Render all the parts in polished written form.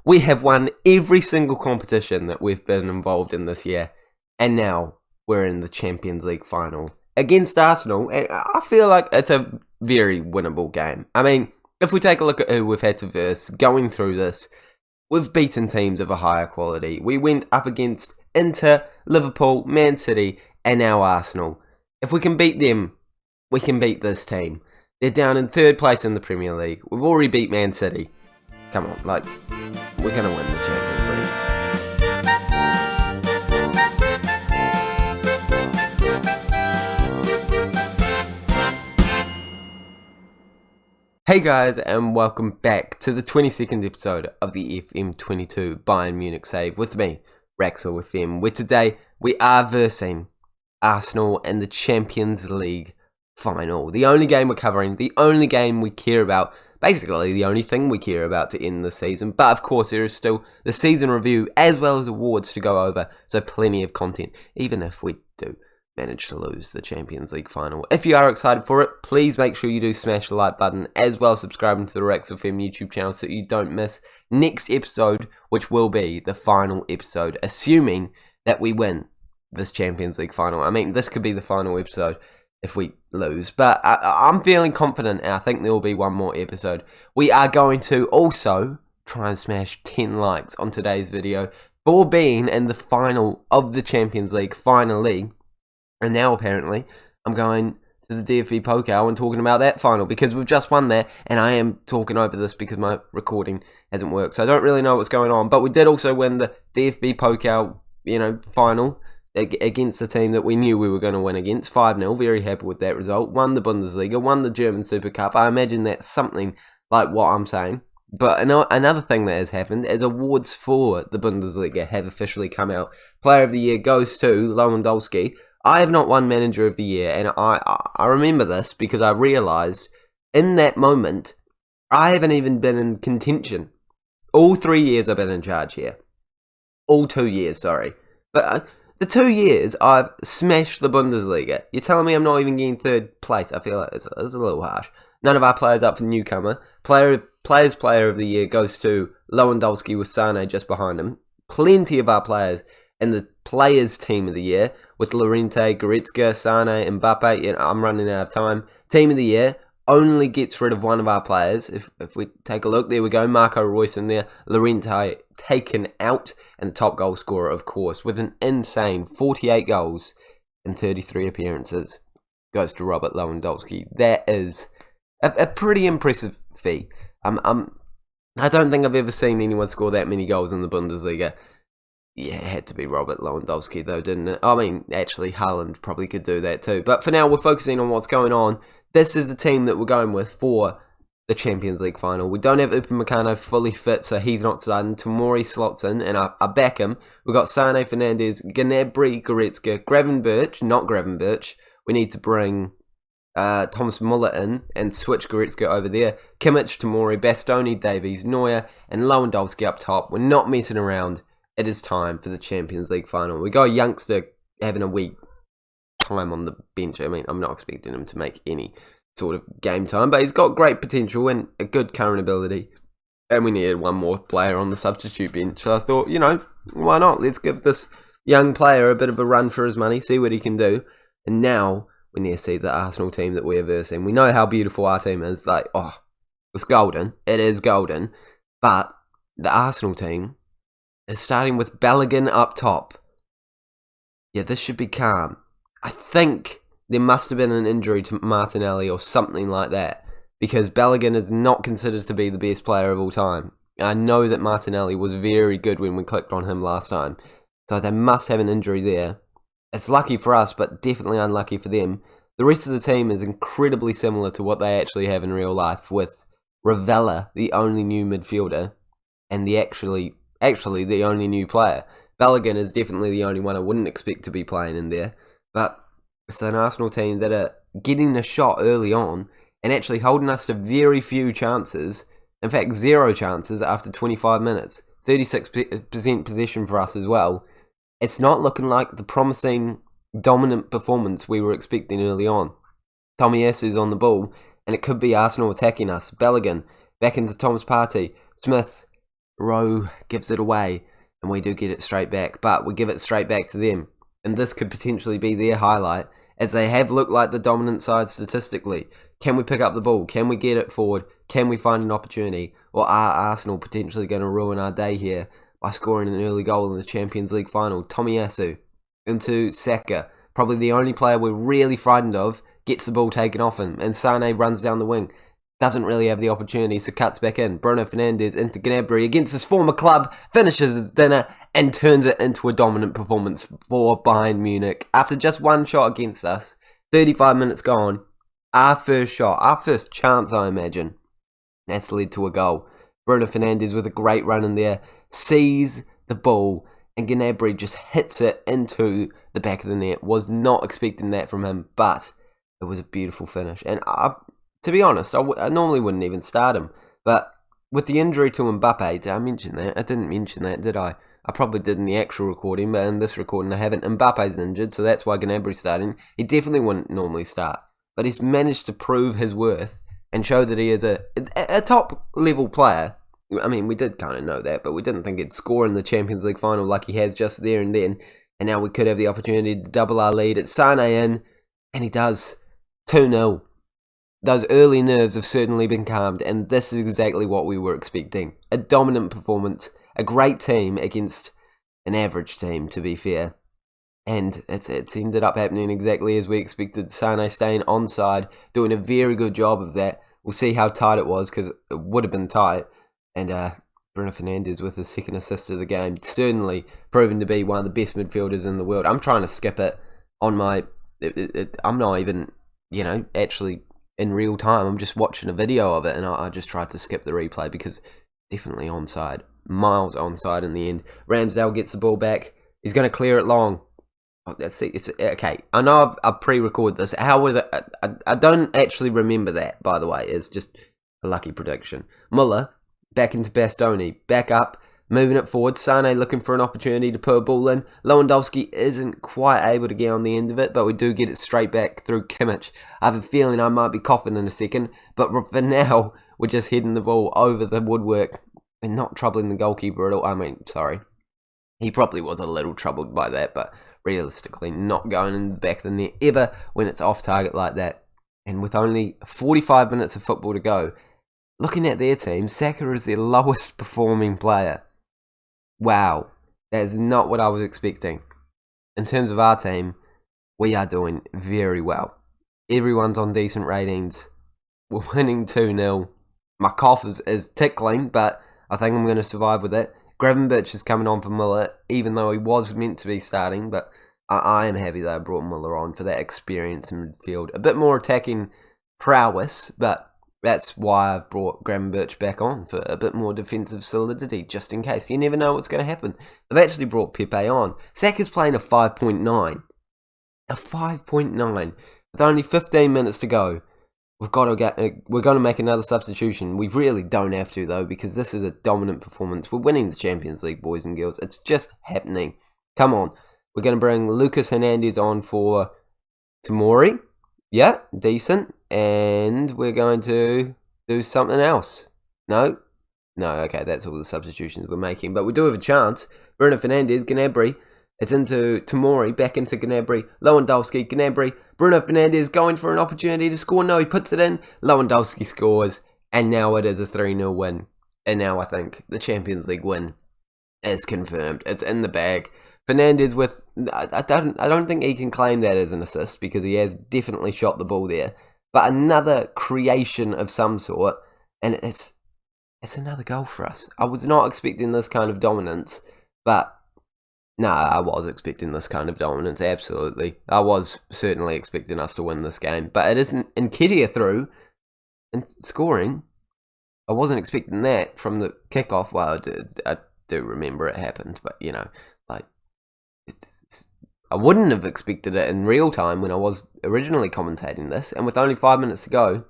We have won every single competition that we've been involved in this year. And now we're in the Champions League final against Arsenal. And I feel like it's a very winnable game. I mean, if we take a look at who we've had to verse going through this, we've beaten teams of a higher quality. We went up against Inter, Liverpool, Man City, and now Arsenal. If we can beat them, we can beat this team. They're down in 3rd place in the Premier League. We've already beat Man City. Come on, we're going to win the Champions League. Hey guys, and welcome back to the 22nd episode of the FM22 Bayern Munich Save with me, Raxel FM, where today we are versing Arsenal in the Champions League final. The only game we're covering, the only game we care about, basically the only thing we care about to end the season. But of course there is still the season review as well as awards to go over, so plenty of content, even if we do manage to lose the Champions League final. If you are excited for it, please make sure you do smash the like button, as well as subscribing to the Raxel FM YouTube channel so you don't miss next episode, which will be the final episode, assuming that we win this Champions League final. I mean, this could be the final episode if we lose, but I'm feeling confident, and I think there will be one more episode. We are going to also try and smash 10 likes on today's video for being in the final of the Champions League finally, and now apparently I'm going to the DFB-Pokal and talking about that final because we've just won there, and I am talking over this because my recording hasn't worked, so I don't really know what's going on. But we did also win the DFB-Pokal, final against the team that we knew we were going to win against, 5-0, very happy with that result, won the Bundesliga, won the German Super Cup. I imagine that's something like what I'm saying. But another thing that has happened is awards for the Bundesliga have officially come out. Player of the Year goes to Lewandowski. I have not won Manager of the Year, and I remember this because I realised in that moment, I haven't even been in contention. All 3 years I've been in charge here. All 2 years, sorry. But the 2 years I've smashed the Bundesliga. You're telling me I'm not even getting 3rd place? I feel like it's a little harsh. None of our players up for newcomer. Player of the Year goes to Lewandowski with Sane just behind him. Plenty of our players in the Players Team of the Year with Llorente, Goretzka, Sane, Mbappe. I'm running out of time. Team of the Year only gets rid of one of our players. If we take a look, there we go, Marco Reus in there, Llorente taken out, and the top goal scorer, of course, with an insane 48 goals in 33 appearances, goes to Robert Lewandowski. That is a pretty impressive feat. I don't think I've ever seen anyone score that many goals in the Bundesliga. Yeah, it had to be Robert Lewandowski though, didn't it? I mean, actually, Haaland probably could do that too. But for now, we're focusing on what's going on. This is the team that we're going with for the Champions League final. We don't have Upamecano fully fit, so he's not starting. Tomori slots in, and I back him. We've got Sane, Fernandes, Gnabry, Goretzka, not Gravenberch. We need to bring Thomas Muller in and switch Goretzka over there. Kimmich, Tomori, Bastoni, Davies, Neuer, and Lewandowski up top. We're not messing around. It is time for the Champions League final. We got a youngster having a week time on the bench. I mean, I'm not expecting him to make any sort of game time, but he's got great potential and a good current ability. And we needed one more player on the substitute bench. So I thought, why not? Let's give this young player a bit of a run for his money, see what he can do. And now we need to see the Arsenal team that we're versing. We know how beautiful our team is. It's golden. It is golden. But the Arsenal team is starting with Bellingham up top. Yeah, this should be calm. I think there must have been an injury to Martinelli or something like that, because Bellingham is not considered to be the best player of all time. I know that Martinelli was very good when we clicked on him last time, so they must have an injury there. It's lucky for us, but definitely unlucky for them. The rest of the team is incredibly similar to what they actually have in real life, with Ravella, the only new midfielder, and the actually the only new player. Bellingham is definitely the only one I wouldn't expect to be playing in there. But it's an Arsenal team that are getting a shot early on and actually holding us to very few chances. In fact, 0 chances after 25 minutes. 36% possession for us as well. It's not looking like the promising, dominant performance we were expecting early on. Tomiyasu's on the ball, and it could be Arsenal attacking us. Bellingham, back into Thomas Partey. Smith, Rowe gives it away, and we do get it straight back, but we give it straight back to them. And this could potentially be their highlight, as they have looked like the dominant side statistically. Can we pick up the ball? Can we get it forward? Can we find an opportunity? Or are Arsenal potentially going to ruin our day here by scoring an early goal in the Champions League final? Tomiyasu into Saka, probably the only player we're really frightened of, gets the ball taken off him, and Sane runs down the wing. Doesn't really have the opportunity, so cuts back in. Bruno Fernandes into Gnabry against his former club, finishes his dinner, and turns it into a dominant performance for Bayern Munich. After just one shot against us, 35 minutes gone, our first shot, our first chance, I imagine, that's led to a goal. Bruno Fernandes with a great run in there, sees the ball, and Gnabry just hits it into the back of the net. Was not expecting that from him, but it was a beautiful finish. And to be honest, I normally wouldn't even start him. But with the injury to Mbappe, did I mention that? I didn't mention that, did I? I probably did in the actual recording, but in this recording I haven't. Mbappe's injured, so that's why Gnabry's starting. He definitely wouldn't normally start. But he's managed to prove his worth and show that he is a top-level player. I mean, we did kind of know that, but we didn't think he'd score in the Champions League final like he has just there and then. And now we could have the opportunity to double our lead. It's Sane in, and he does. 2-0. Those early nerves have certainly been calmed, and this is exactly what we were expecting. A dominant performance, a great team against an average team, to be fair. And it's ended up happening exactly as we expected. Sane staying onside, doing a very good job of that. We'll see how tight it was, because it would have been tight. And Bruno Fernandes with his second assist of the game, certainly proven to be one of the best midfielders in the world. I'm trying to skip it on my... I'm not even, actually in real time. I'm just watching a video of it, and I just tried to skip the replay because definitely onside. Miles onside in the end. Ramsdale gets the ball back. He's going to clear it long. Oh, let's see. It's okay. I know I've pre-recorded this. How was it? I don't actually remember that, by the way. It's just a lucky prediction. Muller back into Bastoni. Back up. Moving it forward. Sane looking for an opportunity to put a ball in. Lewandowski isn't quite able to get on the end of it, but we do get it straight back through Kimmich. I have a feeling I might be coughing in a second, but for now, we're just heading the ball over the woodwork and not troubling the goalkeeper at all. I mean, sorry. He probably was a little troubled by that, but realistically, not going in the back of the net ever when it's off target like that. And with only 45 minutes of football to go, looking at their team, Saka is their lowest performing player. Wow, that is not what I was expecting. In terms of our team, we are doing very well. Everyone's on decent ratings. We're winning 2-0. My cough is tickling, but I think I'm going to survive with it. Gravenberch is coming on for Muller, even though he was meant to be starting, but I am happy that I brought Muller on for that experience in midfield. A bit more attacking prowess, but that's why I've brought Gravenberch back on, for a bit more defensive solidity, just in case. You never know what's going to happen. I've actually brought Pepe on. Saka's playing a 5.9. A 5.9. With only 15 minutes to go, we're going to make another substitution. We really don't have to, though, because this is a dominant performance. We're winning the Champions League, boys and girls. It's just happening. Come on. We're going to bring Lucas Hernandez on for Tomori. Yeah, decent. And we're going to do something else. No, okay, that's all the substitutions we're making. But we do have a chance. Bruno Fernandes, Gnabry. It's into Tomori, back into Gnabry. Lewandowski, Gnabry. Bruno Fernandes going for an opportunity to score. No, he puts it in. Lewandowski scores. And now it is a 3-0 win. And now I think the Champions League win is confirmed. It's in the bag. Fernandes with... I don't think he can claim that as an assist, because he has definitely shot the ball there. But another creation of some sort, and it's another goal for us. I was not expecting this kind of dominance, but I was expecting this kind of dominance, absolutely. I was certainly expecting us to win this game, but it isn't Nketiah through and scoring. I wasn't expecting that from the kickoff. Well, I do remember it happened, but I wouldn't have expected it in real time when I was originally commentating this. And with only 5 minutes to go,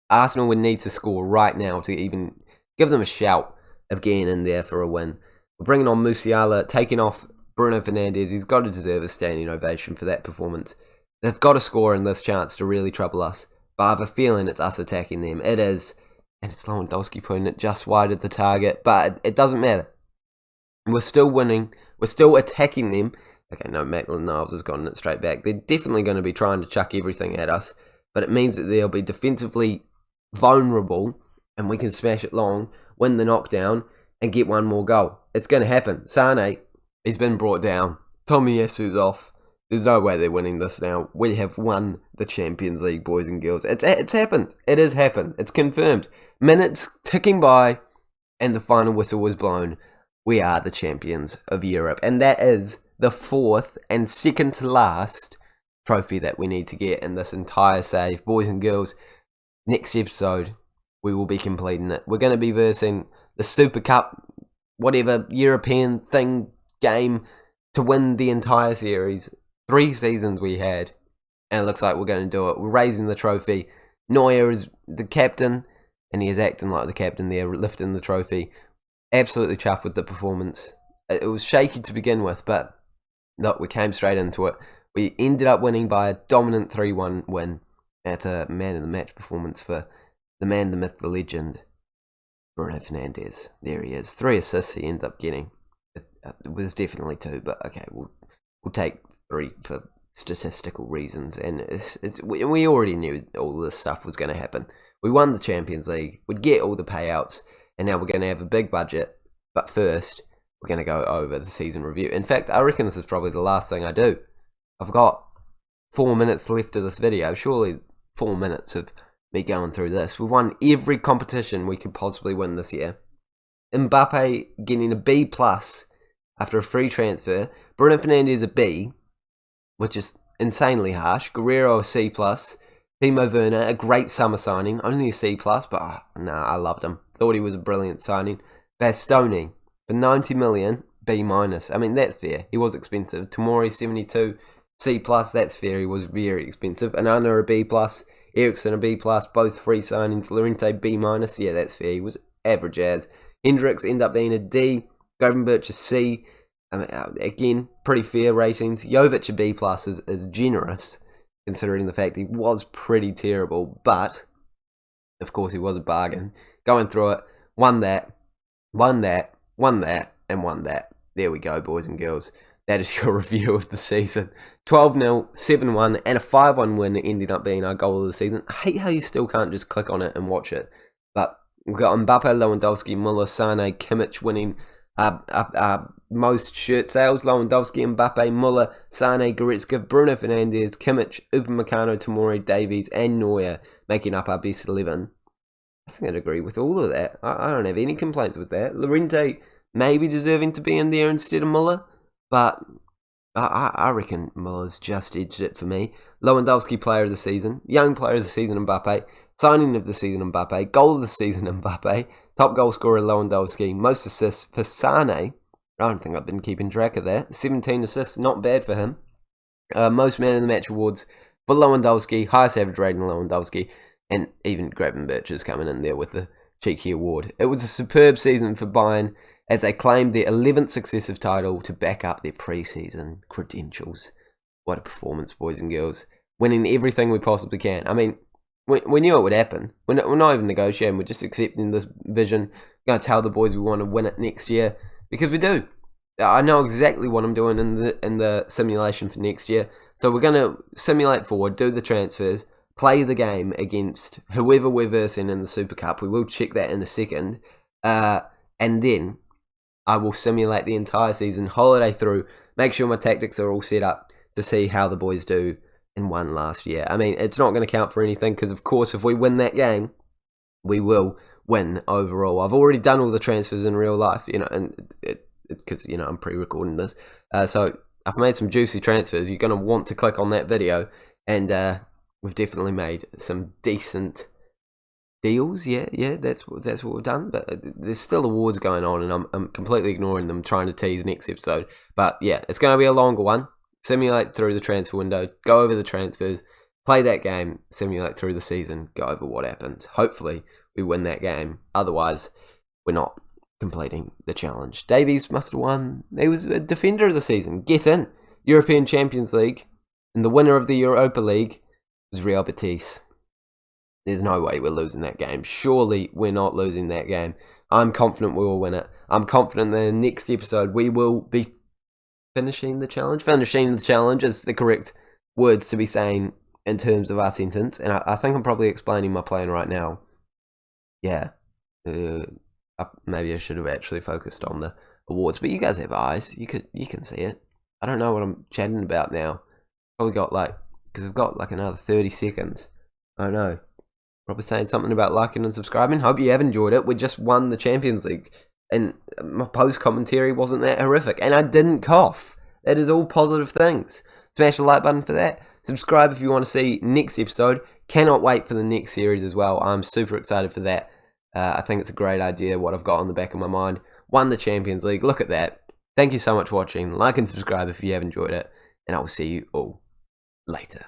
Arsenal would need to score right now to even give them a shout of getting in there for a win. We're bringing on Musiala, taking off Bruno Fernandes. He's got to deserve a standing ovation for that performance. They've got to score in this chance to really trouble us. But I have a feeling it's us attacking them. It is. and it's Lewandowski putting it just wide of the target, but it doesn't matter. We're still winning. We're still attacking them. Okay, no, Maitland-Niles has gotten it straight back. They're definitely going to be trying to chuck everything at us, but it means that they'll be defensively vulnerable, and we can smash it long, win the knockdown, and get one more goal. It's going to happen. Sane, he's been brought down. Tomiyasu's off. There's no way they're winning this now. We have won the Champions League, boys and girls. It's happened. It has happened. It's confirmed. Minutes ticking by, and the final whistle was blown. We are the champions of Europe. And that is the fourth and second to last trophy that we need to get in this entire save. Boys and girls, next episode, we will be completing it. We're going to be versing the Super Cup, whatever European thing, game, to win the entire series. 3 seasons we had, and it looks like we're going to do it. We're raising the trophy. Neuer is the captain, and he is acting like the captain there, lifting the trophy. Absolutely chuffed with the performance. It was shaky to begin with, but look, we came straight into it. We ended up winning by a dominant 3-1 win. That's a man of the match performance for the man, the myth, the legend, Bruno Fernandes. There he is. 3 assists he ends up getting. It was definitely 2, but okay, we'll take 3 for statistical reasons, and we already knew all this stuff was going to happen. We won the Champions League, we'd get all the payouts, and now we're going to have a big budget, but first, we're going to go over the season review. In fact, I reckon this is probably the last thing I do. I've got 4 minutes left of this video, surely 4 minutes of me going through this. We've won every competition we could possibly win this year. Mbappe getting a B+ after a free transfer, Bruno Fernandes a B, which is insanely harsh. Guerrero a C+. Timo Werner, a great summer signing. Only a C+, but I loved him. Thought he was a brilliant signing. Bastoni, for 90 million, B-. I mean, that's fair. He was expensive. Tomori, 72, C+. That's fair. He was very expensive. Anana, a B+. Eriksson, a B+. Both free signings. Llorente, B-. Yeah, that's fair. He was average as. Hendricks end up being a D. Gravenberch, a C. I mean, again, pretty fair ratings. Jovic, a B+, is generous, considering the fact he was pretty terrible, but, of course, he was a bargain. Going through it, won that, and won that. There we go, boys and girls. That is your review of the season. 12-0, 7-1, and a 5-1 win ended up being our goal of the season. I hate how you still can't just click on it and watch it, but we've got Mbappe, Lewandowski, Muller, Sane, Kimmich winning most shirt sales. Lewandowski, Mbappe, Muller, Sane, Goretzka, Bruno Fernandes, Kimmich, Upamecano, Tomori, Davies, and Neuer making up our best 11. I think I'd agree with all of that. I don't have any complaints with that. Llorente maybe deserving to be in there instead of Muller, but I reckon Muller's just edged it for me. Lewandowski player of the season, young player of the season Mbappe, signing of the season Mbappe, goal of the season Mbappe, top goal scorer Lewandowski, most assists for Sane. I don't think I've been keeping track of that. 17 assists, not bad for him. Most man of the match awards for Lewandowski, highest average rating Lewandowski, and even Gravenberch is coming in there with the cheeky award. It was a superb season for Bayern as they claimed their 11th successive title to back up their pre-season credentials. What a performance, boys and girls. Winning everything we possibly can. I mean, we knew it would happen. We're not even negotiating. We're just accepting this vision. We're going to tell the boys we want to win it next year. Because we do. I know exactly what I'm doing in the simulation for next year. So we're going to simulate forward, do the transfers, play the game against whoever we're versing in the Super Cup. We will check that in a second. And then I will simulate the entire season, holiday through, make sure my tactics are all set up to see how the boys do in one last year. I mean, it's not going to count for anything because, of course, if we win that game, we will win overall. I've already done all the transfers in real life, and because, I'm pre-recording this. So I've made some juicy transfers. You're going to want to click on that video, and we've definitely made some decent deals. Yeah, that's what we've done. But there's still awards going on, and I'm completely ignoring them, trying to tease next episode. But yeah, it's going to be a longer one. Simulate through the transfer window, go over the transfers, play that game, simulate through the season, go over what happens. Hopefully, we win that game. Otherwise, we're not completing the challenge. Davies must have won. He was a defender of the season. Get in. European Champions League. And the winner of the Europa League was Real Betis. There's no way we're losing that game. Surely we're not losing that game. I'm confident we will win it. I'm confident that in the next episode we will be finishing the challenge. Finishing the challenge is the correct words to be saying in terms of our sentence. And I think I'm probably explaining my plan right now. Yeah. Maybe I should have actually focused on the awards. But you guys have eyes. You can see it. I don't know what I'm chatting about now. Probably got because I've got another 30 seconds. I don't know. Probably saying something about liking and subscribing. Hope you have enjoyed it. We just won the Champions League. And my post-commentary wasn't that horrific. And I didn't cough. That is all positive things. Smash the like button for that. Subscribe if you want to see next episode. Cannot wait for the next series as well. I'm super excited for that. I think it's a great idea what I've got on the back of my mind. Won the Champions League. Look at that. Thank you so much for watching. Like and subscribe if you have enjoyed it. And I will see you all later.